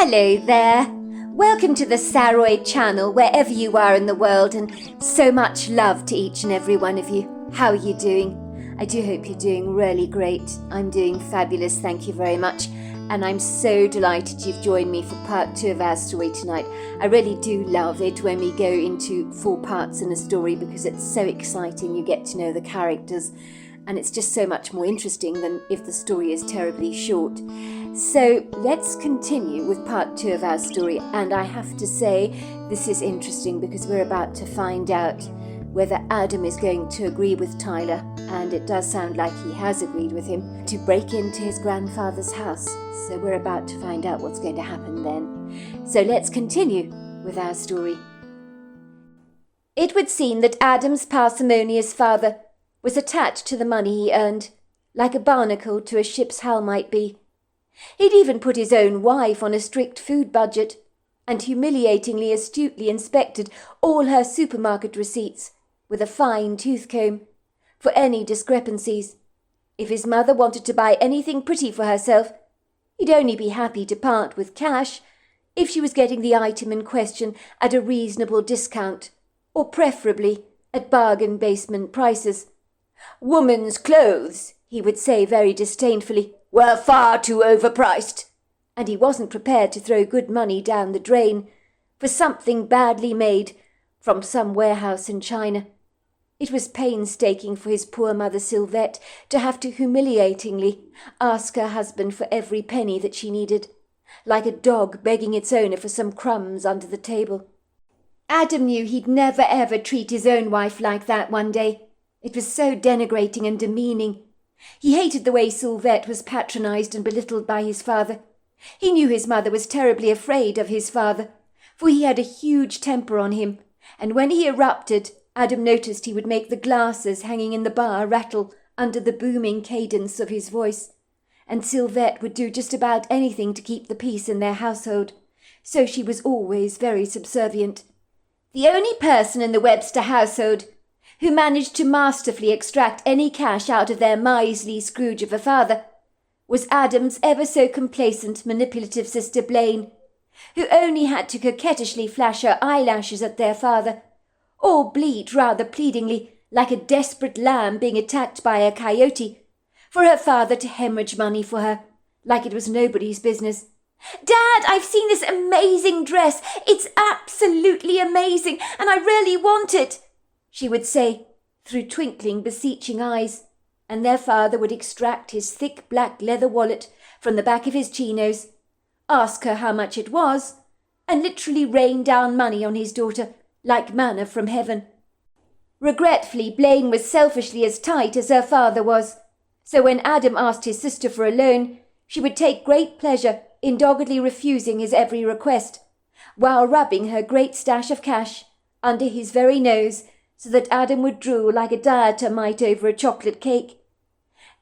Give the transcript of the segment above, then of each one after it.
Hello there. Welcome to the Saroy channel, wherever you are in the world, and so much love to each and every one of you. How are you doing? I do hope you're doing really great. I'm doing fabulous, thank you very much. And I'm so delighted you've joined me for part 2 of our story tonight. I really do love it when we go into 4 parts in a story because it's so exciting. You get to know the characters and it's just so much more interesting than if the story is terribly short. So let's continue with part 2 of our story. And I have to say, this is interesting because we're about to find out whether Adam is going to agree with Tyler, and it does sound like he has agreed with him, to break into his grandfather's house. So we're about to find out what's going to happen then. So let's continue with our story. It would seem that Adam's parsimonious father was attached to the money he earned, like a barnacle to a ship's hull might be. He'd even put his own wife on a strict food budget, and humiliatingly astutely inspected all her supermarket receipts with a fine tooth comb for any discrepancies. If his mother wanted to buy anything pretty for herself, he'd only be happy to part with cash if she was getting the item in question at a reasonable discount, or preferably at bargain basement prices. Woman's clothes, he would say very disdainfully, were far too overpriced, and he wasn't prepared to throw good money down the drain for something badly made from some warehouse in China. It was painstaking for his poor mother Sylvette to have to humiliatingly ask her husband for every penny that she needed, like a dog begging its owner for some crumbs under the table. Adam knew he'd never ever treat his own wife like that one day. It was so denigrating and demeaning. He hated the way Sylvette was patronized and belittled by his father. He knew his mother was terribly afraid of his father, for he had a huge temper on him, and when he erupted, Adam noticed he would make the glasses hanging in the bar rattle under the booming cadence of his voice, and Sylvette would do just about anything to keep the peace in their household, so she was always very subservient. The only person in the Webster household who managed to masterfully extract any cash out of their miserly Scrooge of a father was Adam's ever-so-complacent, manipulative sister Blaine, who only had to coquettishly flash her eyelashes at their father, or bleat rather pleadingly, like a desperate lamb being attacked by a coyote, for her father to hemorrhage money for her, like it was nobody's business. "Dad, I've seen this amazing dress. It's absolutely amazing, and I really want it," she would say, through twinkling, beseeching eyes, and their father would extract his thick black leather wallet from the back of his chinos, ask her how much it was, and literally rain down money on his daughter like manna from heaven. Regretfully, Blaine was selfishly as tight as her father was, so when Adam asked his sister for a loan, she would take great pleasure in doggedly refusing his every request, while rubbing her great stash of cash under his very nose so that Adam would drool like a dieter might over a chocolate cake.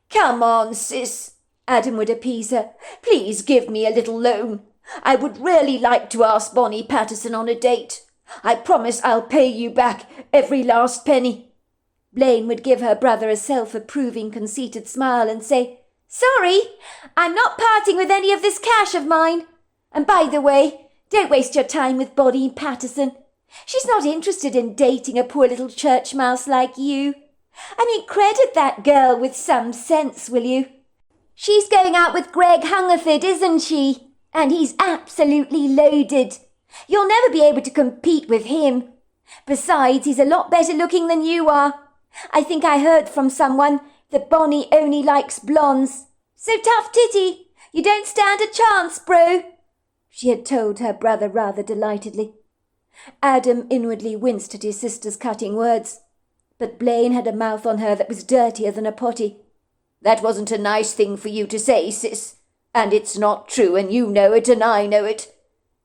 "Come on, sis," Adam would appease her. "Please give me a little loan. I would really like to ask Bonnie Patterson on a date. I promise I'll pay you back every last penny." Blaine would give her brother a self-approving, conceited smile and say, "Sorry, I'm not parting with any of this cash of mine. And by the way, don't waste your time with Bonnie Patterson. She's not interested in dating a poor little church mouse like you. I mean, credit that girl with some sense, will you? She's going out with Greg Hungerford, isn't she? And he's absolutely loaded. You'll never be able to compete with him. Besides, he's a lot better looking than you are. I think I heard from someone that Bonnie only likes blondes. So tough titty, you don't stand a chance, bro," she had told her brother rather delightedly. Adam inwardly winced at his sister's cutting words, but Blaine had a mouth on her that was dirtier than a potty. "That wasn't a nice thing for you to say, sis, and it's not true, and you know it, and I know it."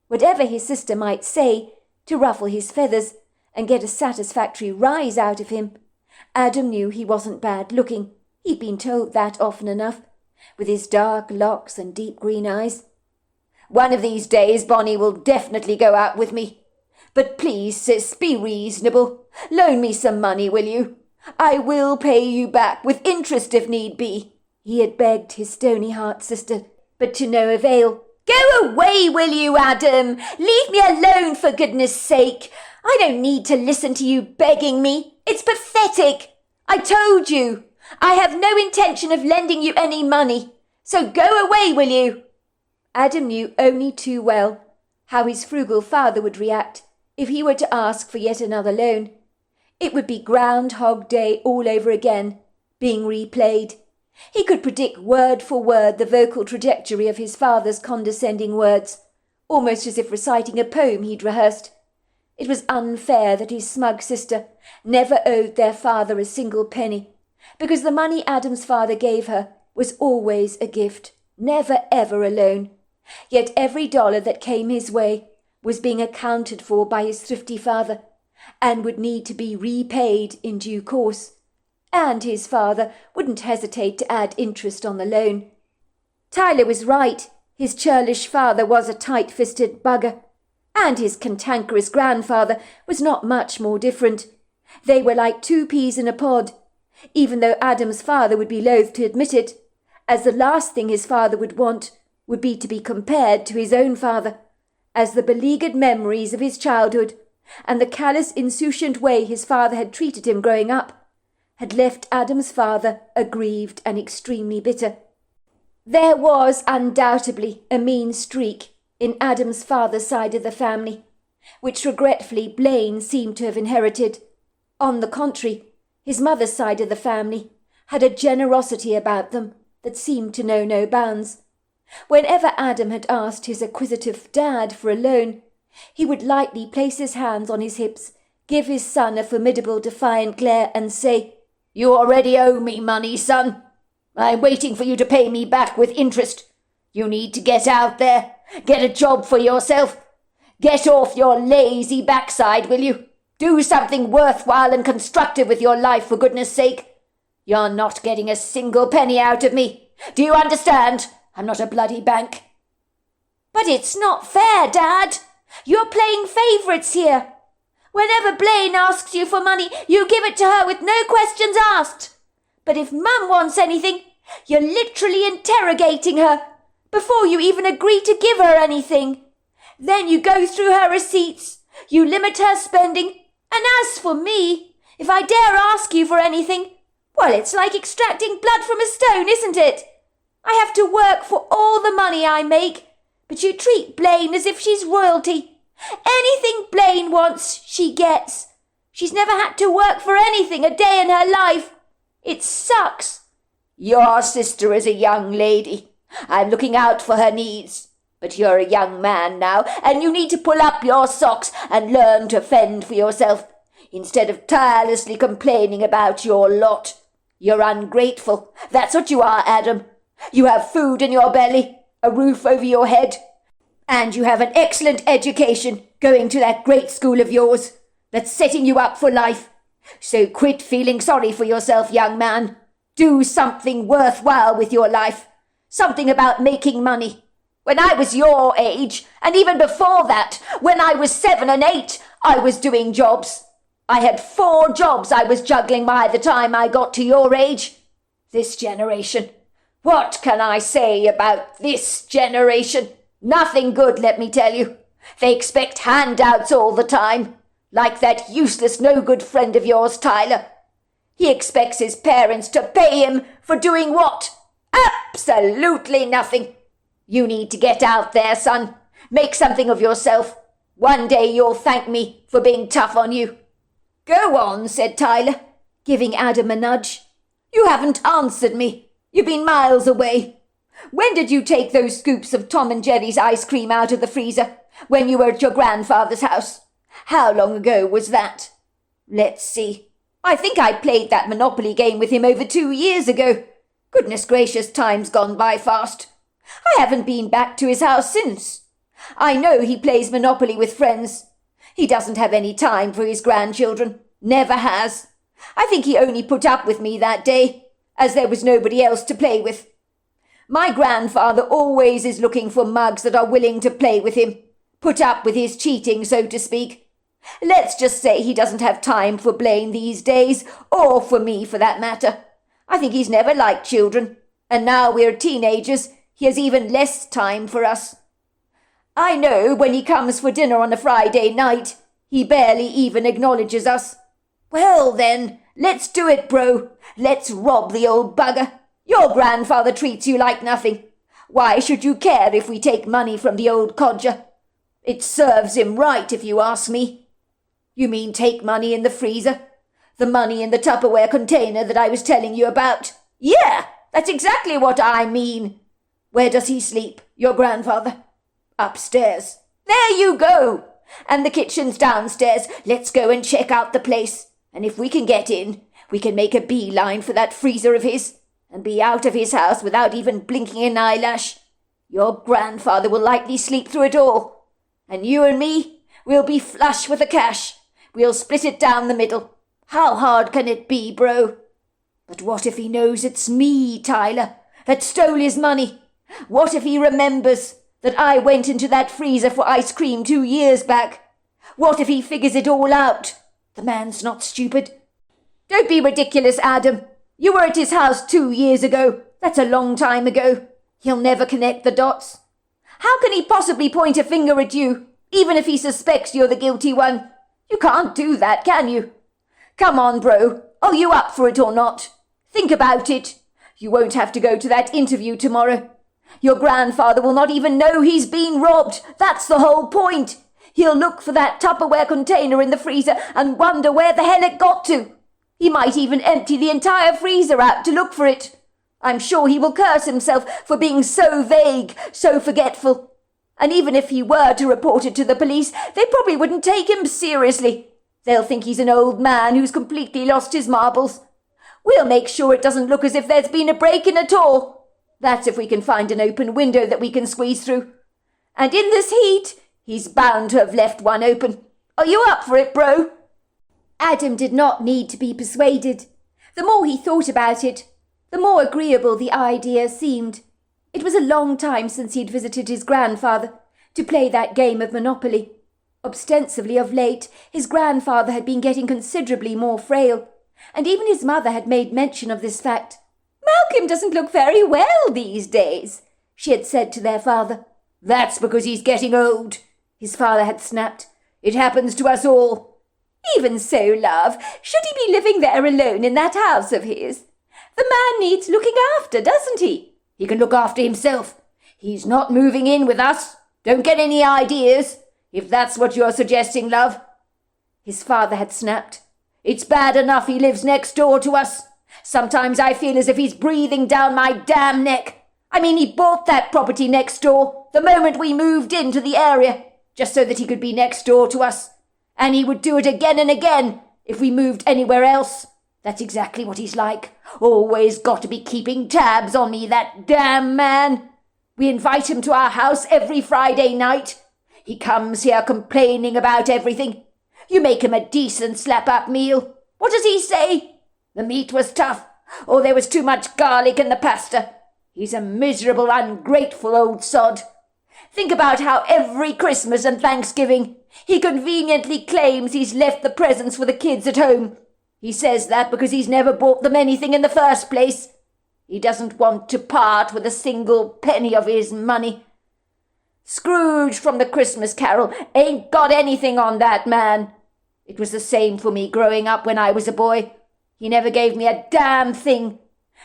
Whatever his sister might say to ruffle his feathers and get a satisfactory rise out of him, Adam knew he wasn't bad looking. He'd been told that often enough, with his dark locks and deep green eyes. "One of these days Bonnie will definitely go out with me. But please, sis, be reasonable. Loan me some money, will you? I will pay you back with interest if need be," he had begged his stony-heart sister, but to no avail. Go away, will you, Adam? Leave me alone, for goodness sake. I don't need to listen to you begging me. It's pathetic. I told you. I have no intention of lending you any money. So go away, will you? Adam knew only too well how his frugal father would react if he were to ask for yet another loan. It would be Groundhog Day all over again, being replayed. He could predict word for word the vocal trajectory of his father's condescending words, almost as if reciting a poem he'd rehearsed. It was unfair that his smug sister never owed their father a single penny, because the money Adam's father gave her was always a gift, never ever a loan. Yet every dollar that came his way was being accounted for by his thrifty father, and would need to be repaid in due course. And his father wouldn't hesitate to add interest on the loan. Tyler was right. His churlish father was a tight-fisted bugger, and his cantankerous grandfather was not much more different. They were like two peas in a pod, even though Adam's father would be loath to admit it, as the last thing his father would want would be to be compared to his own father, as the beleaguered memories of his childhood and the callous, insouciant way his father had treated him growing up had left Adam's father aggrieved and extremely bitter. There was undoubtedly a mean streak in Adam's father's side of the family, which regretfully Blaine seemed to have inherited. On the contrary, his mother's side of the family had a generosity about them that seemed to know no bounds. Whenever Adam had asked his acquisitive dad for a loan, he would lightly place his hands on his hips, give his son a formidable defiant glare, and say, "You already owe me money, son. I'm waiting for you to pay me back with interest. You need to get out there, get a job for yourself. Get off your lazy backside, will you? Do something worthwhile and constructive with your life, for goodness sake. You're not getting a single penny out of me. Do you understand? I'm not a bloody bank." "But it's not fair, Dad. You're playing favourites here. Whenever Blaine asks you for money, you give it to her with no questions asked. But if Mum wants anything, you're literally interrogating her before you even agree to give her anything. Then you go through her receipts, you limit her spending, and as for me, if I dare ask you for anything, well, it's like extracting blood from a stone, isn't it? I have to work for all the money I make, but you treat Blaine as if she's royalty. Anything Blaine wants, she gets. She's never had to work for anything a day in her life. It sucks." "Your sister is a young lady. I'm looking out for her needs. But you're a young man now, and you need to pull up your socks and learn to fend for yourself, instead of tirelessly complaining about your lot. You're ungrateful. That's what you are, Adam. You have food in your belly, a roof over your head, and you have an excellent education going to that great school of yours that's setting you up for life. So quit feeling sorry for yourself, young man. Do something worthwhile with your life. Something about making money. When I was your age, and even before that, when I was 7 and 8, I was doing jobs. I had 4 jobs I was juggling by the time I got to your age. This generation. What can I say about this generation? Nothing good, let me tell you. They expect handouts all the time. Like that useless, no-good friend of yours, Tyler. He expects his parents to pay him for doing what? Absolutely nothing. You need to get out there, son. Make something of yourself. One day you'll thank me for being tough on you." "Go on," said Tyler, giving Adam a nudge. "You haven't answered me. You've been miles away. When did you take those scoops of Tom and Jerry's ice cream out of the freezer? When you were at your grandfather's house? How long ago was that? Let's see. I think I played that Monopoly game with him over 2 years ago. Goodness gracious, time's gone by fast. I haven't been back to his house since. I know he plays Monopoly with friends. He doesn't have any time for his grandchildren. Never has. I think he only put up with me that day, as there was nobody else to play with. My grandfather always is looking for mugs that are willing to play with him, put up with his cheating, so to speak. Let's just say he doesn't have time for Blaine these days, or for me for that matter. I think he's never liked children, and now we're teenagers, he has even less time for us. I know when he comes for dinner on a Friday night, he barely even acknowledges us. Well then, let's do it, bro. Let's rob the old bugger. Your grandfather treats you like nothing. Why should you care if we take money from the old codger? It serves him right, if you ask me. You mean take money in the freezer? The money in the Tupperware container that I was telling you about? Yeah, that's exactly what I mean. Where does he sleep, your grandfather? Upstairs. There you go. And the kitchen's downstairs. Let's go and check out the place. And if we can get in, we can make a beeline for that freezer of his and be out of his house without even blinking an eyelash. Your grandfather will likely sleep through it all. And you and me, we'll be flush with the cash. We'll split it down the middle. How hard can it be, bro? But what if he knows it's me, Tyler, that stole his money? What if he remembers that I went into that freezer for ice cream 2 years back? What if he figures it all out? The man's not stupid. Don't be ridiculous, Adam. You were at his house 2 years ago. That's a long time ago. He'll never connect the dots. How can he possibly point a finger at you, even if he suspects you're the guilty one? You can't do that, can you? Come on, bro. Are you up for it or not? Think about it. You won't have to go to that interview tomorrow. Your grandfather will not even know he's been robbed. That's the whole point. He'll look for that Tupperware container in the freezer and wonder where the hell it got to. He might even empty the entire freezer out to look for it. I'm sure he will curse himself for being so vague, so forgetful. And even if he were to report it to the police, they probably wouldn't take him seriously. They'll think he's an old man who's completely lost his marbles. We'll make sure it doesn't look as if there's been a break-in at all. That's if we can find an open window that we can squeeze through. And in this heat, he's bound to have left one open. Are you up for it, bro? Adam did not need to be persuaded. The more he thought about it, the more agreeable the idea seemed. It was a long time since he'd visited his grandfather to play that game of Monopoly. Ostensibly of late, his grandfather had been getting considerably more frail, and even his mother had made mention of this fact. "Malcolm doesn't look very well these days," she had said to their father. "That's because he's getting old," his father had snapped. "It happens to us all." "Even so, love, should he be living there alone in that house of his? The man needs looking after, doesn't he?" "He can look after himself. He's not moving in with us. Don't get any ideas, if that's what you're suggesting, love," his father had snapped. "It's bad enough he lives next door to us. Sometimes I feel as if he's breathing down my damn neck. I mean, he bought that property next door the moment we moved into the area, just so that he could be next door to us. And he would do it again and again if we moved anywhere else. That's exactly what he's like. Always got to be keeping tabs on me, that damn man. We invite him to our house every Friday night. He comes here complaining about everything. You make him a decent slap-up meal. What does he say? The meat was tough, or there was too much garlic in the pasta. He's a miserable, ungrateful old sod. Think about how every Christmas and Thanksgiving he conveniently claims he's left the presents for the kids at home. He says that because he's never bought them anything in the first place. He doesn't want to part with a single penny of his money. Scrooge from the Christmas Carol ain't got anything on that man. It was the same for me growing up when I was a boy. He never gave me a damn thing.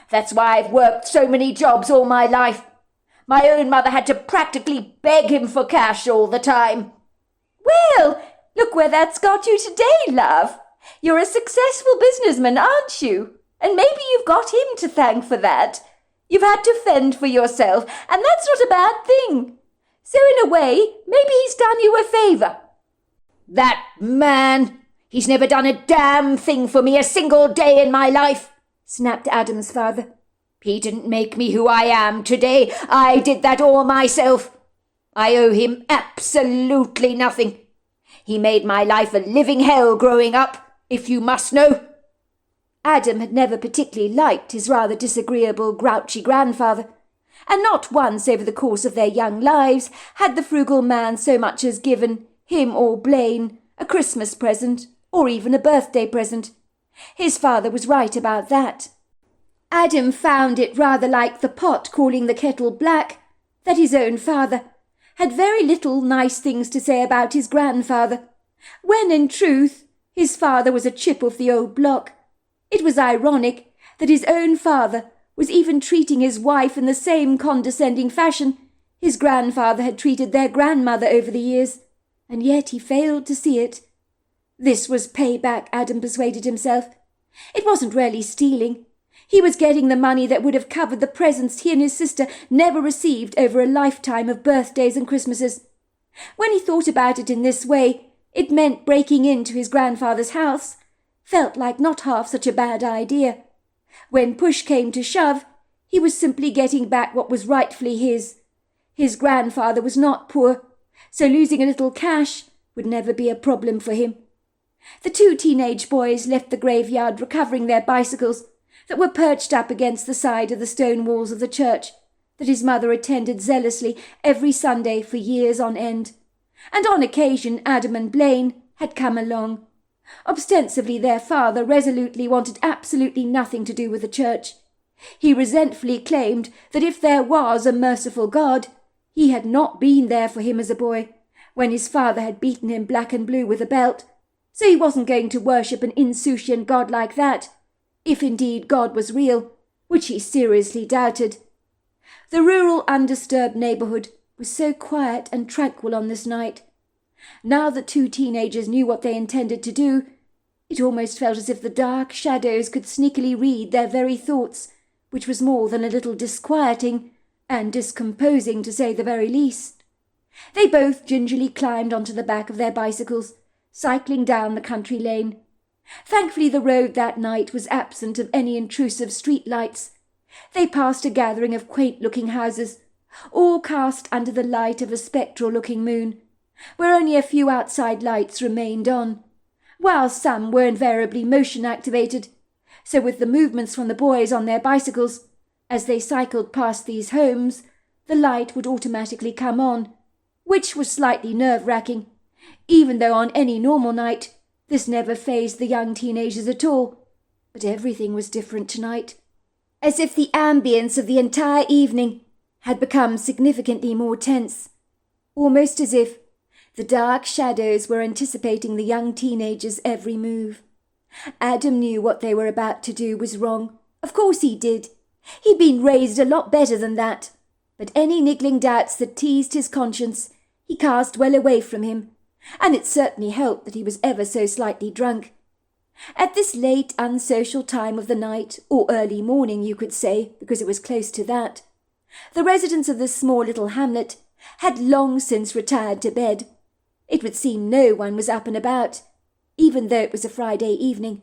That's why I've worked so many jobs all my life. My own mother had to practically beg him for cash all the time." "Well, look where that's got you today, love. You're a successful businessman, aren't you? And maybe you've got him to thank for that. You've had to fend for yourself, and that's not a bad thing. So in a way, maybe he's done you a favour." "That man! He's never done a damn thing for me a single day in my life," snapped Adam's father. "He didn't make me who I am today. I did that all myself. I owe him absolutely nothing. He made my life a living hell growing up, if you must know." Adam had never particularly liked his rather disagreeable, grouchy grandfather, and not once over the course of their young lives had the frugal man so much as given him or Blaine a Christmas present or even a birthday present. His father was right about that. Adam found it rather like the pot calling the kettle black that his own father had very little nice things to say about his grandfather, when in truth his father was a chip of the old block. It was ironic that his own father was even treating his wife in the same condescending fashion his grandfather had treated their grandmother over the years, and yet he failed to see it. This was payback, Adam persuaded himself. It wasn't really stealing. He was getting the money that would have covered the presents he and his sister never received over a lifetime of birthdays and Christmases. When he thought about it in this way, it meant breaking into his grandfather's house felt like not half such a bad idea. When push came to shove, he was simply getting back what was rightfully his. His grandfather was not poor, so losing a little cash would never be a problem for him. The two teenage boys left the graveyard recovering their bicycles that were perched up against the side of the stone walls of the church that his mother attended zealously every Sunday for years on end. And on occasion Adam and Blaine had come along. Ostensibly their father resolutely wanted absolutely nothing to do with the church. He resentfully claimed that if there was a merciful God, he had not been there for him as a boy, when his father had beaten him black and blue with a belt, so he wasn't going to worship an insouciant God like that, if indeed God was real, which he seriously doubted. The rural, undisturbed neighbourhood was so quiet and tranquil on this night. Now that two teenagers knew what they intended to do, it almost felt as if the dark shadows could sneakily read their very thoughts, which was more than a little disquieting and discomposing, to say the very least. They both gingerly climbed onto the back of their bicycles, cycling down the country lane. Thankfully the road that night was absent of any intrusive street lights. They passed a gathering of quaint-looking houses, all cast under the light of a spectral-looking moon, where only a few outside lights remained on, while some were invariably motion-activated, so with the movements from the boys on their bicycles, as they cycled past these homes, the light would automatically come on, which was slightly nerve-wracking, even though on any normal night this never fazed the young teenagers at all. But everything was different tonight, as if the ambience of the entire evening had become significantly more tense, almost as if the dark shadows were anticipating the young teenagers' every move. Adam knew what they were about to do was wrong. Of course he did. He'd been raised a lot better than that, but any niggling doubts that teased his conscience he cast well away from him, and it certainly helped that he was ever so slightly drunk. At this late, unsocial time of the night, or early morning you could say, because it was close to that, the residents of this small little hamlet had long since retired to bed. It would seem no one was up and about, even though it was a Friday evening.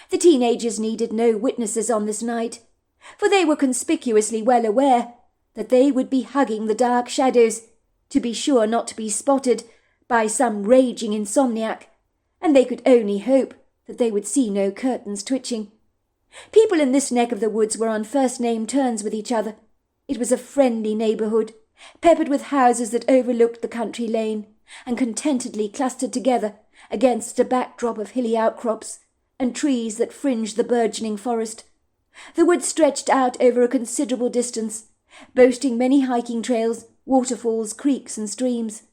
The teenagers needed no witnesses on this night, for they were conspicuously well aware that they would be hugging the dark shadows, to be sure not to be spotted by some raging insomniac, and they could only hope that they would see no curtains twitching. People in this neck of the woods were on first-name terms with each other. It was a friendly neighbourhood, peppered with houses that overlooked the country lane, and contentedly clustered together against a backdrop of hilly outcrops and trees that fringed the burgeoning forest. The woods stretched out over a considerable distance, boasting many hiking trails, waterfalls, creeks and streams.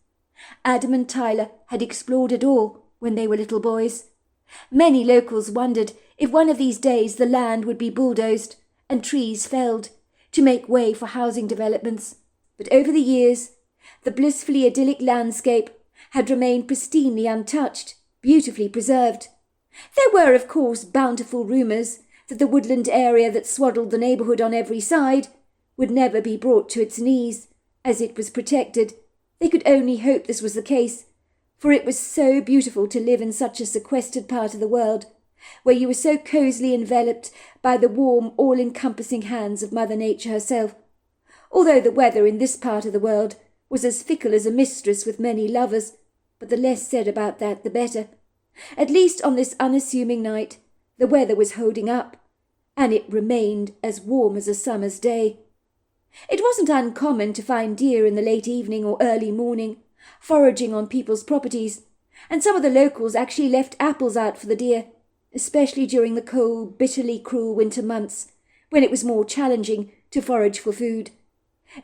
Adam and Tyler had explored it all when they were little boys. Many locals wondered if one of these days the land would be bulldozed and trees felled to make way for housing developments. But over the years, the blissfully idyllic landscape had remained pristinely untouched, beautifully preserved. There were, of course, bountiful rumours that the woodland area that swaddled the neighbourhood on every side would never be brought to its knees, as it was protected. They could only hope this was the case, for it was so beautiful to live in such a sequestered part of the world, where you were so cosily enveloped by the warm, all-encompassing hands of Mother Nature herself, although the weather in this part of the world was as fickle as a mistress with many lovers, but the less said about that the better. At least on this unassuming night, the weather was holding up, and it remained as warm as a summer's day. It wasn't uncommon to find deer in the late evening or early morning, foraging on people's properties, and some of the locals actually left apples out for the deer, especially during the cold, bitterly cruel winter months, when it was more challenging to forage for food.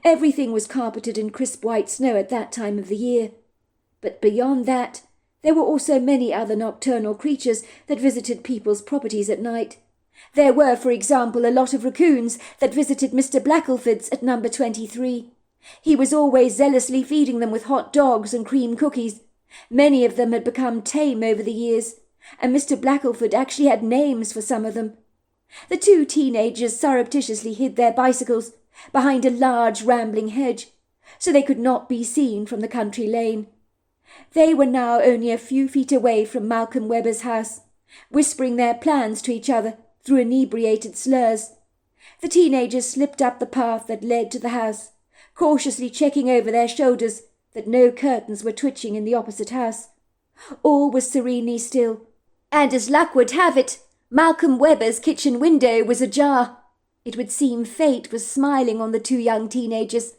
Everything was carpeted in crisp white snow at that time of the year. But beyond that, there were also many other nocturnal creatures that visited people's properties at night. There were, for example, a lot of raccoons that visited Mr. Blackleford's at number 23. He was always zealously feeding them with hot dogs and cream cookies. Many of them had become tame over the years, and Mr. Blackleford actually had names for some of them. The two teenagers surreptitiously hid their bicycles behind a large rambling hedge, so they could not be seen from the country lane. They were now only a few feet away from Malcolm Webber's house, whispering their plans to each other through inebriated slurs. The teenagers slipped up the path that led to the house, cautiously checking over their shoulders that no curtains were twitching in the opposite house. All was serenely still, and as luck would have it, Malcolm Webber's kitchen window was ajar. It would seem fate was smiling on the two young teenagers,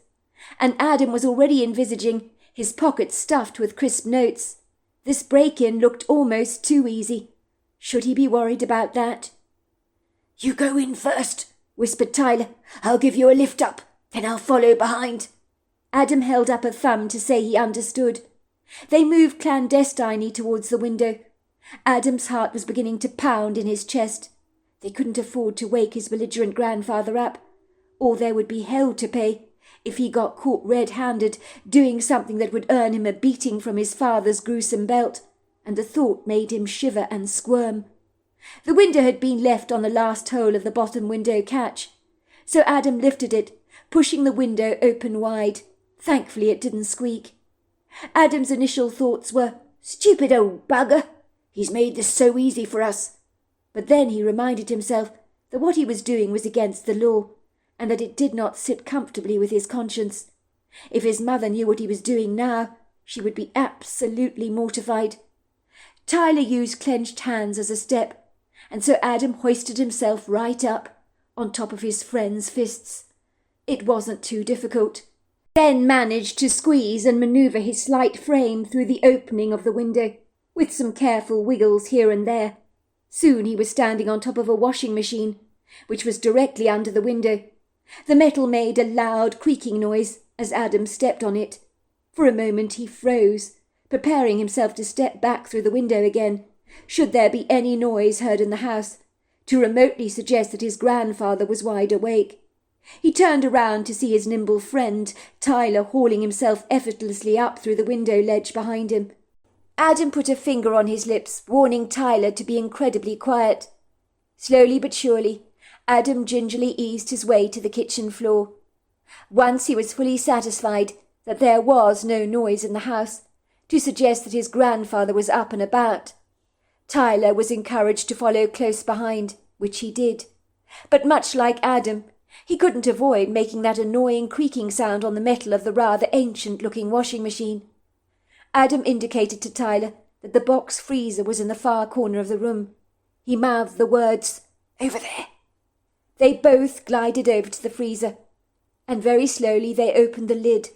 and Adam was already envisaging his pockets stuffed with crisp notes. This break-in looked almost too easy. Should he be worried about that? "You go in first," whispered Tyler. "I'll give you a lift up, then I'll follow behind." Adam held up a thumb to say he understood. They moved clandestinely towards the window. Adam's heart was beginning to pound in his chest. They couldn't afford to wake his belligerent grandfather up, or there would be hell to pay if he got caught red-handed doing something that would earn him a beating from his father's gruesome belt, and the thought made him shiver and squirm. The window had been left on the last hole of the bottom window catch, so Adam lifted it, pushing the window open wide. Thankfully it didn't squeak. Adam's initial thoughts were, "Stupid old bugger! He's made this so easy for us." But then he reminded himself that what he was doing was against the law, and that it did not sit comfortably with his conscience. If his mother knew what he was doing now, she would be absolutely mortified. Tyler used clenched hands as a step, and so Adam hoisted himself right up, on top of his friend's fists. It wasn't too difficult. Then managed to squeeze and maneuver his slight frame through the opening of the window, with some careful wiggles here and there. Soon he was standing on top of a washing machine, which was directly under the window. The metal made a loud creaking noise as Adam stepped on it. For a moment he froze, preparing himself to step back through the window again, should there be any noise heard in the house, to remotely suggest that his grandfather was wide awake. He turned around to see his nimble friend, Tyler, hauling himself effortlessly up through the window ledge behind him. Adam put a finger on his lips, warning Tyler to be incredibly quiet. Slowly but surely, Adam gingerly eased his way to the kitchen floor. Once he was fully satisfied that there was no noise in the house, to suggest that his grandfather was up and about, Tyler was encouraged to follow close behind, which he did. But much like Adam, he couldn't avoid making that annoying creaking sound on the metal of the rather ancient-looking washing machine. Adam indicated to Tyler that the box freezer was in the far corner of the room. He mouthed the words, "Over there." They both glided over to the freezer, and very slowly they opened the lid.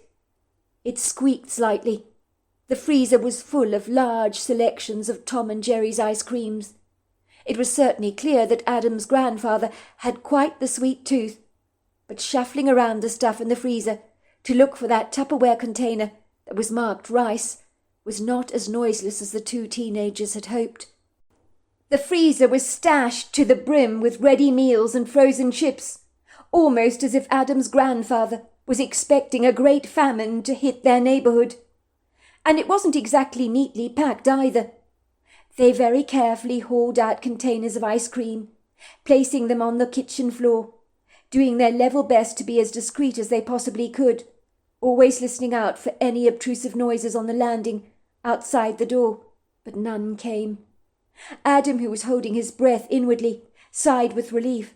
It squeaked slightly. The freezer was full of large selections of Tom and Jerry's ice creams. It was certainly clear that Adam's grandfather had quite the sweet tooth, but shuffling around the stuff in the freezer to look for that Tupperware container that was marked rice was not as noiseless as the two teenagers had hoped. The freezer was stashed to the brim with ready meals and frozen chips, almost as if Adam's grandfather was expecting a great famine to hit their neighborhood. And it wasn't exactly neatly packed either. They very carefully hauled out containers of ice cream, placing them on the kitchen floor, doing their level best to be as discreet as they possibly could, always listening out for any obtrusive noises on the landing outside the door, but none came. Adam, who was holding his breath inwardly, sighed with relief.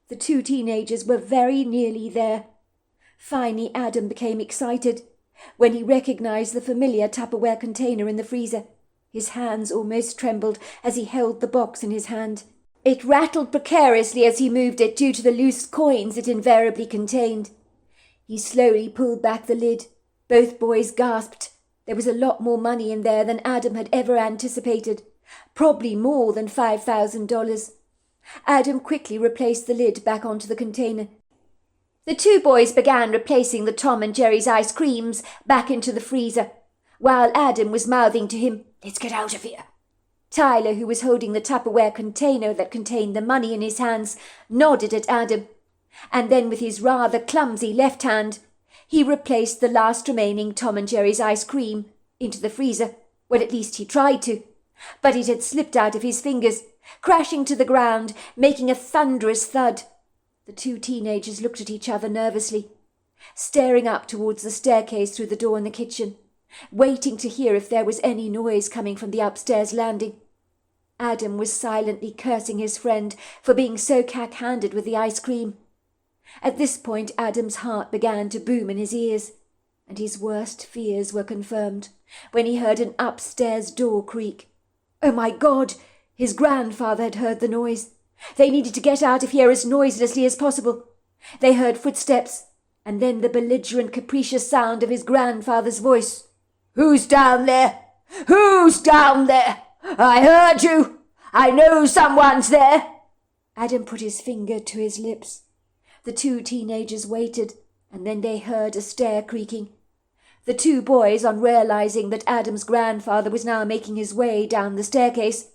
The two teenagers were very nearly there. Finally, Adam became excited when he recognized the familiar Tupperware container in the freezer. His hands almost trembled as he held the box in his hand. It rattled precariously as he moved it due to the loose coins it invariably contained. He slowly pulled back the lid. Both boys gasped. There was a lot more money in there than Adam had ever anticipated, probably more than $5,000. Adam quickly replaced the lid back onto the container. The two boys began replacing the Tom and Jerry's ice creams back into the freezer, while Adam was mouthing to him, "Let's get out of here." Tyler, who was holding the Tupperware container that contained the money in his hands, nodded at Adam, and then with his rather clumsy left hand, he replaced the last remaining Tom and Jerry's ice cream into the freezer. Well, at least he tried to, but it had slipped out of his fingers, crashing to the ground, making a thunderous thud. The two teenagers looked at each other nervously, staring up towards the staircase through the door in the kitchen, waiting to hear if there was any noise coming from the upstairs landing. Adam was silently cursing his friend for being so cack-handed with the ice cream. At this point, Adam's heart began to boom in his ears, and his worst fears were confirmed when he heard an upstairs door creak. Oh my God! His grandfather had heard the noise. They needed to get out of here as noiselessly as possible. They heard footsteps, and then the belligerent, capricious sound of his grandfather's voice. "Who's down there? Who's down there? I heard you! I know someone's there!" Adam put his finger to his lips. The two teenagers waited, and then they heard a stair creaking. The two boys, on realizing that Adam's grandfather was now making his way down the staircase,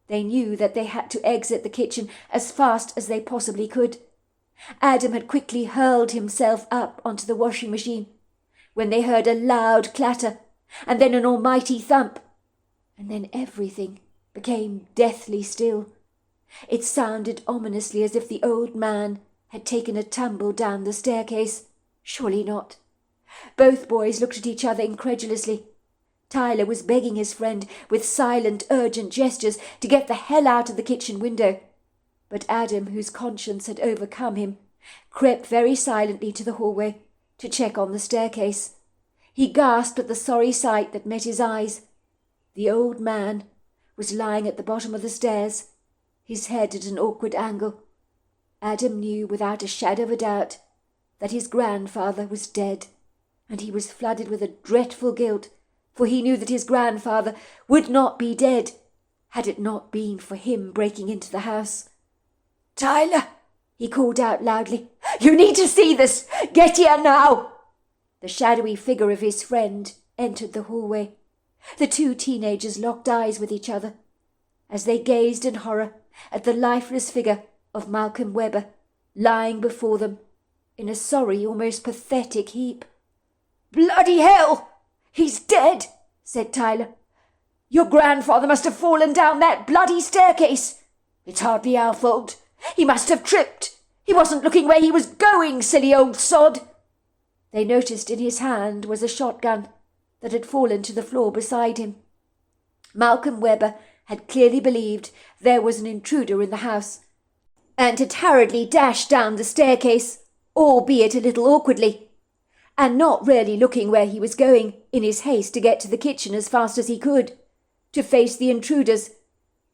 they knew that they had to exit the kitchen as fast as they possibly could. Adam had quickly hurled himself up onto the washing machine when they heard a loud clatter, and then an almighty thump, and then everything became deathly still. It sounded ominously as if the old man had taken a tumble down the staircase. Surely not. Both boys looked at each other incredulously. Tyler was begging his friend with silent, urgent gestures to get the hell out of the kitchen window. But Adam, whose conscience had overcome him, crept very silently to the hallway to check on the staircase. He gasped at the sorry sight that met his eyes. The old man was lying at the bottom of the stairs, his head at an awkward angle. Adam knew without a shadow of a doubt that his grandfather was dead, and he was flooded with a dreadful guilt, for he knew that his grandfather would not be dead had it not been for him breaking into the house. "Tyler," he called out loudly, "you need to see this! Get here now!" The shadowy figure of his friend entered the hallway. The two teenagers locked eyes with each other as they gazed in horror at the lifeless figure of Malcolm Webber lying before them in a sorry, almost pathetic heap. "Bloody hell! He's dead," said Tyler. "Your grandfather must have fallen down that bloody staircase. It's hardly our fault. He must have tripped. He wasn't looking where he was going, silly old sod." They noticed in his hand was a shotgun that had fallen to the floor beside him. Malcolm Webber had clearly believed there was an intruder in the house, and had hurriedly dashed down the staircase, albeit a little awkwardly, and not really looking where he was going, in his haste to get to the kitchen as fast as he could, to face the intruders,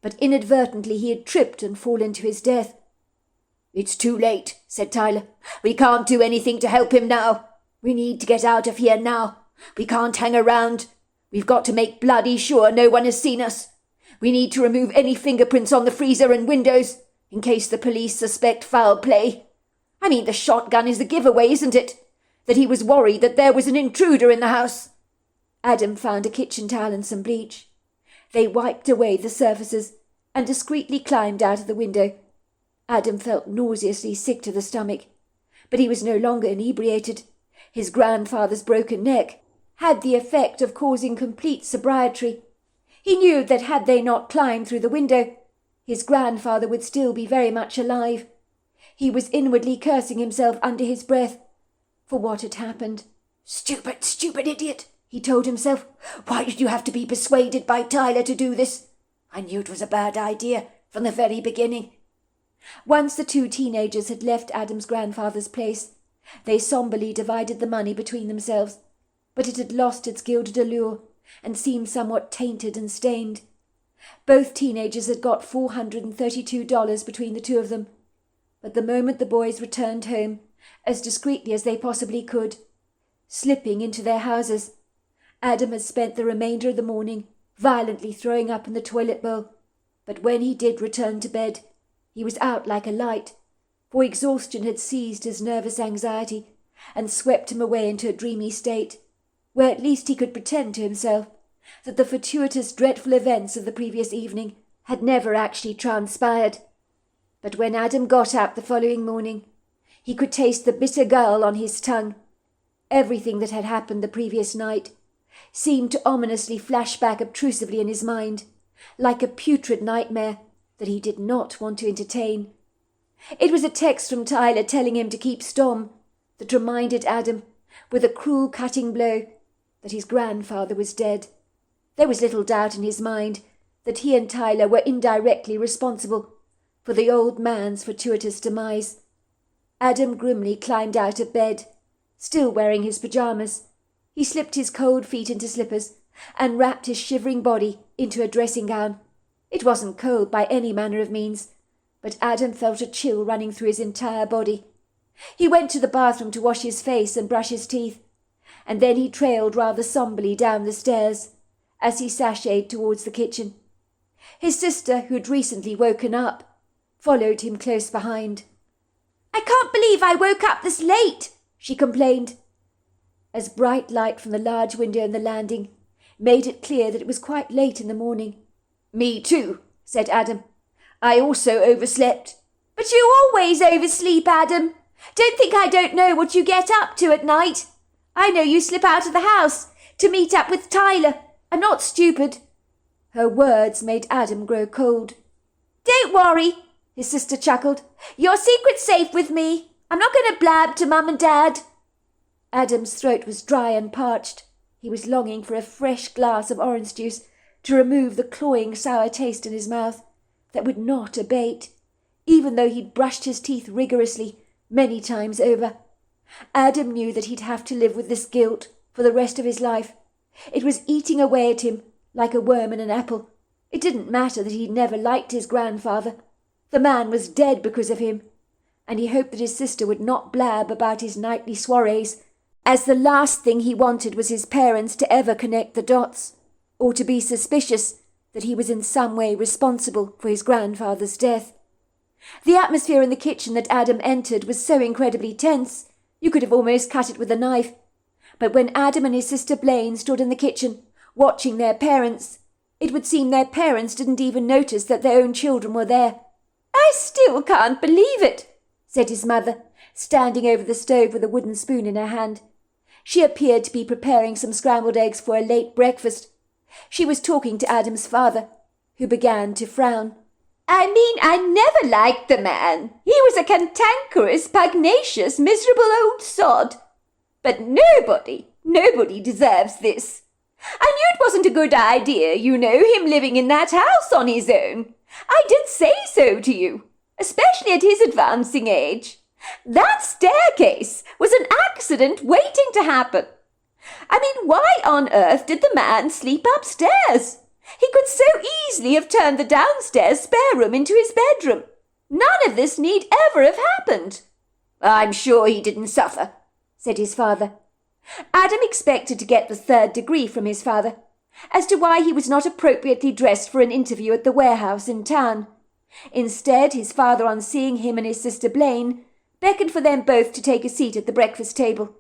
but inadvertently he had tripped and fallen to his death. "It's too late," said Tyler. "We can't do anything to help him now. We need to get out of here now. We can't hang around. We've got to make bloody sure no one has seen us. We need to remove any fingerprints on the freezer and windows, in case the police suspect foul play. I mean, the shotgun is the giveaway, isn't it? That he was worried that there was an intruder in the house." Adam found a kitchen towel and some bleach. They wiped away the surfaces and discreetly climbed out of the window. Adam felt nauseously sick to the stomach, but he was no longer inebriated. His grandfather's broken neck had the effect of causing complete sobriety. He knew that had they not climbed through the window, his grandfather would still be very much alive. He was inwardly cursing himself under his breath for what had happened. "Stupid, stupid idiot," he told himself. "Why did you have to be persuaded by Tyler to do this? I knew it was a bad idea from the very beginning." Once the two teenagers had left Adam's grandfather's place, they somberly divided the money between themselves, but it had lost its gilded allure and seemed somewhat tainted and stained. Both teenagers had got $432 between the two of them, but the moment the boys returned home, as discreetly as they possibly could, slipping into their houses, Adam had spent the remainder of the morning violently throwing up in the toilet bowl, but when he did return to bed, he was out like a light, for exhaustion had seized his nervous anxiety and swept him away into a dreamy state, where at least he could pretend to himself that the fortuitous dreadful events of the previous evening had never actually transpired. But when Adam got up the following morning, he could taste the bitter gall on his tongue. Everything that had happened the previous night seemed to ominously flash back obtrusively in his mind, like a putrid nightmare that he did not want to entertain. It was a text from Tyler telling him to keep stom that reminded Adam, with a cruel cutting blow, that his grandfather was dead. There was little doubt in his mind that he and Tyler were indirectly responsible for the old man's fortuitous demise. Adam grimly climbed out of bed, still wearing his pyjamas. He slipped his cold feet into slippers and wrapped his shivering body into a dressing gown. It wasn't cold by any manner of means, but Adam felt a chill running through his entire body. He went to the bathroom to wash his face and brush his teeth, and then he trailed rather somberly down the stairs as he sashayed towards the kitchen. His sister, who'd recently woken up, followed him close behind. "I can't believe I woke up this late," she complained, as bright light from the large window in the landing made it clear that it was quite late in the morning. "Me too," said Adam. "I also overslept." "But you always oversleep, Adam. Don't think I don't know what you get up to at night. I know you slip out of the house to meet up with Tyler. I'm not stupid." Her words made Adam grow cold. "Don't worry," his sister chuckled. "Your secret's safe with me. I'm not going to blab to Mum and Dad." Adam's throat was dry and parched. He was longing for a fresh glass of orange juice to remove the cloying sour taste in his mouth that would not abate, even though he'd brushed his teeth rigorously many times over. Adam knew that he'd have to live with this guilt for the rest of his life. It was eating away at him like a worm in an apple. It didn't matter that he'd never liked his grandfather. The man was dead because of him, and he hoped that his sister would not blab about his nightly soirees, as the last thing he wanted was his parents to ever connect the dots, or to be suspicious that he was in some way responsible for his grandfather's death. The atmosphere in the kitchen that Adam entered was so incredibly tense, you could have almost cut it with a knife. But when Adam and his sister Blaine stood in the kitchen, watching their parents, it would seem their parents didn't even notice that their own children were there. "I still can't believe it," said his mother, standing over the stove with a wooden spoon in her hand. She appeared to be preparing some scrambled eggs for a late breakfast. She was talking to Adam's father, who began to frown. I never liked the man. He was a cantankerous, pugnacious, miserable old sod. But nobody deserves this. I knew it wasn't a good idea, him living in that house on his own. I did say so to you, especially at his advancing age. That staircase was an accident waiting to happen. Why on earth did the man sleep upstairs? He could so easily have turned the downstairs spare room into his bedroom. None of this need ever have happened." "I'm sure he didn't suffer," said his father. Adam expected to get the 3rd degree from his father as to why he was not appropriately dressed for an interview at the warehouse in town. Instead, his father, on seeing him and his sister Blaine, beckoned for them both to take a seat at the breakfast table,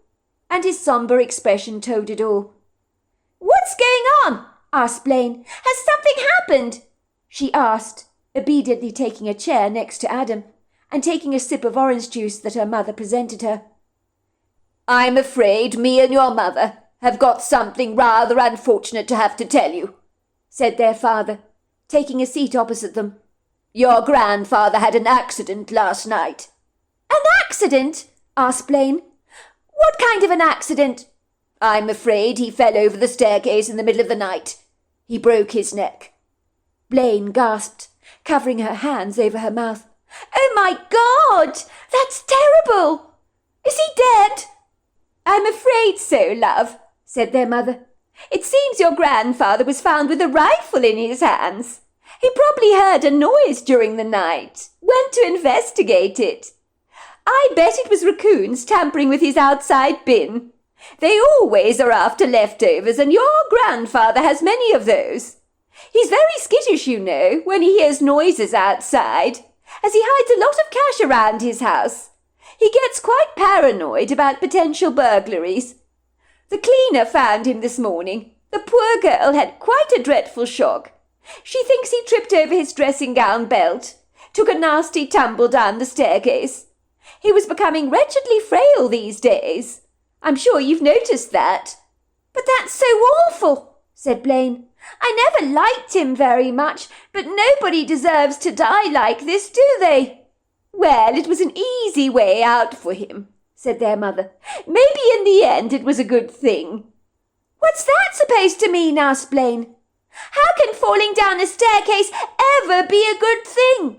and his sombre expression told it all. "What's going on?" asked Blaine. "Has something happened?" she asked, obediently taking a chair next to Adam and taking a sip of orange juice that her mother presented her. "I'm afraid me and your mother have got something rather unfortunate to have to tell you," said their father, taking a seat opposite them. "Your grandfather had an accident last night." "An accident?" asked Blaine. "What kind of an accident?" "I'm afraid he fell over the staircase in the middle of the night. He broke his neck." Blaine gasped, covering her hands over her mouth. "Oh my God! That's terrible! Is he dead?" "I'm afraid so, love," said their mother. "It seems your grandfather was found with a rifle in his hands. He probably heard a noise during the night, went to investigate it. I bet it was raccoons tampering with his outside bin. They always are after leftovers, and your grandfather has many of those. He's very skittish, when he hears noises outside. as he hides a lot of cash around his house. He gets quite paranoid about potential burglaries. The cleaner found him this morning. The poor girl had quite a dreadful shock. She thinks he tripped over his dressing gown belt, took a nasty tumble down the staircase. He was becoming wretchedly frail these days. I'm sure you've noticed that. But that's so awful, said Blaine. I never liked him very much, but nobody deserves to die like this, do they? Well, it was an easy way out for him, said their mother. Maybe in the end it was a good thing. What's that supposed to mean? Asked Blaine. How can falling down a staircase ever be a good thing?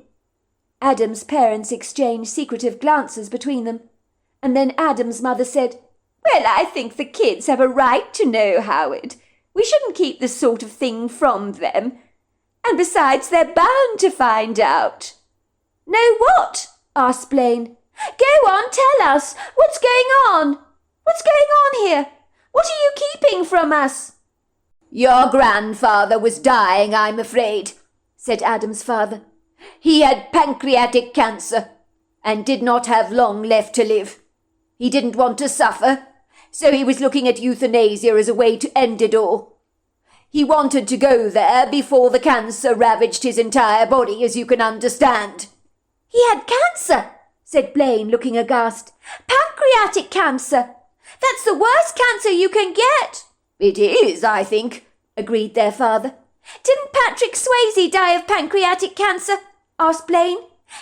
Adam's parents exchanged secretive glances between them, and then Adam's mother said, Well, I think the kids have a right to know, Howard. We shouldn't keep this sort of thing from them. And besides, they're bound to find out. Know what? Asked Blaine. Go on, tell us. What's going on? What's going on here? What are you keeping from us? Your grandfather was dying, I'm afraid, said Adam's father. He had pancreatic cancer and did not have long left to live. He didn't want to suffer, so he was looking at euthanasia as a way to end it all. He wanted to go there before the cancer ravaged his entire body, as you can understand. He had cancer, said Blaine, looking aghast. Pancreatic cancer. That's the worst cancer you can get. It is, I think, agreed their father. Didn't Patrick Swayze die of pancreatic cancer? Asked Blaine.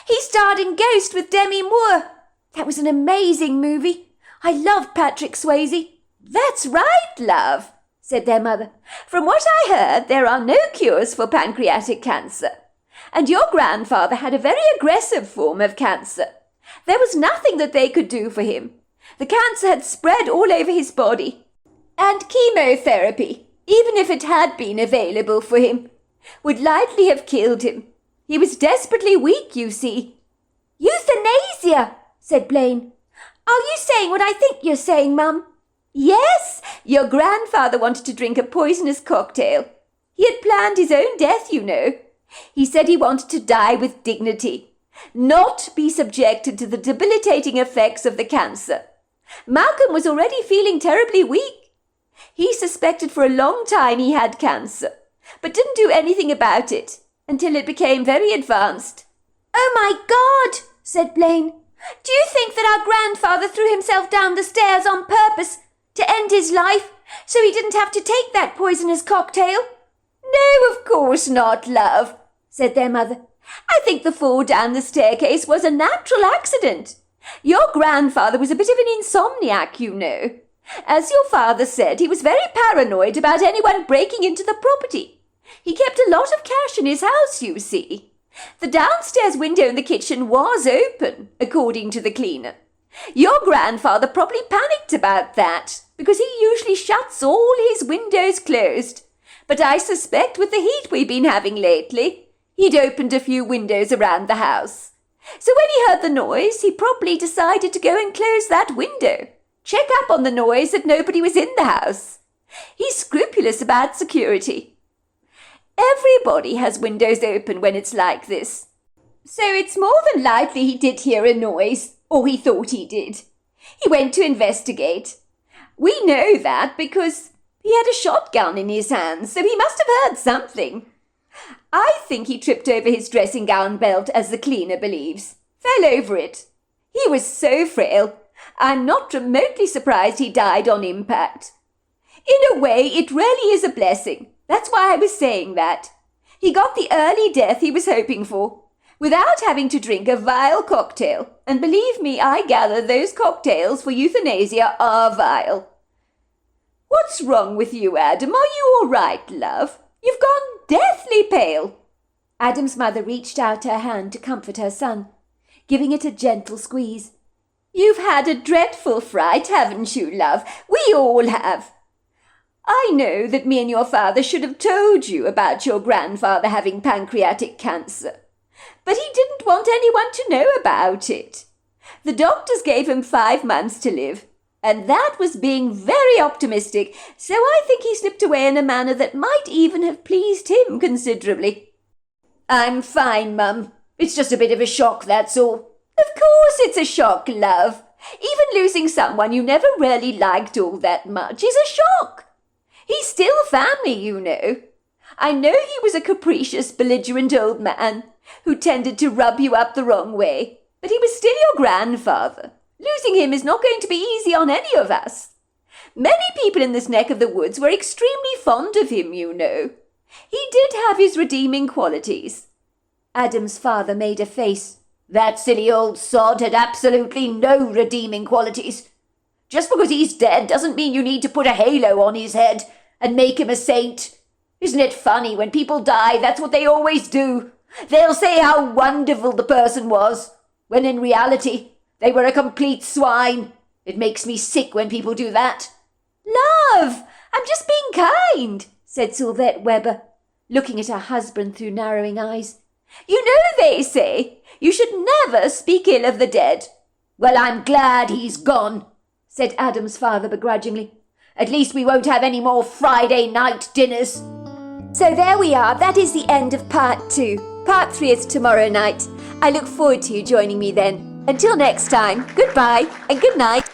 He starred in Ghost with Demi Moore. That was an amazing movie. I loved Patrick Swayze. That's right, love, said their mother. From what I heard, there are no cures for pancreatic cancer. And your grandfather had a very aggressive form of cancer. There was nothing that they could do for him. The cancer had spread all over his body. And chemotherapy, even if it had been available for him, would likely have killed him. He was desperately weak, you see. Euthanasia, said Blaine. Are you saying what I think you're saying, Mum? Yes, your grandfather wanted to drink a poisonous cocktail. He had planned his own death, you know. He said he wanted to die with dignity, not be subjected to the debilitating effects of the cancer. Malcolm was already feeling terribly weak. He suspected for a long time he had cancer, but didn't do anything about it until it became very advanced. Oh, my God, said Blaine. Do you think that our grandfather threw himself down the stairs on purpose to end his life so he didn't have to take that poisonous cocktail? No, of course not, love, said their mother. I think the fall down the staircase was a natural accident. Your grandfather was a bit of an insomniac, you know. As your father said, he was very paranoid about anyone breaking into the property. He kept a lot of cash in his house, you see. The downstairs window in the kitchen was open, according to the cleaner. Your grandfather probably panicked about that, because he usually shuts all his windows closed. But I suspect with the heat we've been having lately, he'd opened a few windows around the house. So when he heard the noise, he probably decided to go and close that window. Check up on the noise that nobody was in the house. He's scrupulous about security. Everybody has windows open when it's like this. So it's more than likely he did hear a noise, or he thought he did. He went to investigate. We know that because he had a shotgun in his hand, so he must have heard something. I think he tripped over his dressing gown belt, as the cleaner believes. Fell over it. He was so frail. I'm not remotely surprised he died on impact. In a way, it really is a blessing. That's why I was saying that. He got the early death he was hoping for, without having to drink a vile cocktail. And believe me, I gather those cocktails for euthanasia are vile. What's wrong with you, Adam? Are you all right, love? You've gone deathly pale. Adam's mother reached out her hand to comfort her son, giving it a gentle squeeze. You've had a dreadful fright, haven't you, love? We all have. I know that me and your father should have told you about your grandfather having pancreatic cancer, but he didn't want anyone to know about it. The doctors gave him 5 months to live, and that was being very optimistic, so I think he slipped away in a manner that might even have pleased him considerably. I'm fine, Mum, It's just a bit of a shock, that's all. Of course it's a shock, love. Even losing someone you never really liked all that much is a shock. He's still family, you know. I know he was a capricious, belligerent old man who tended to rub you up the wrong way, but he was still your grandfather. Losing him is not going to be easy on any of us. Many people in this neck of the woods were extremely fond of him, you know. He did have his redeeming qualities. Adam's father made a face. That silly old sod had absolutely no redeeming qualities. Just because he's dead doesn't mean you need to put a halo on his head and make him a saint. Isn't it funny, when people die, that's what they always do. They'll say how wonderful the person was, when in reality, they were a complete swine. It makes me sick when people do that. Love, I'm just being kind, said Sylvette Webber, looking at her husband through narrowing eyes. You know they say you should never speak ill of the dead. Well, I'm glad he's gone, said Adam's father begrudgingly. At least we won't have any more Friday night dinners. So there we are. That is the end of part 2. Part 3 is tomorrow night. I look forward to you joining me then. Until next time, goodbye and good night.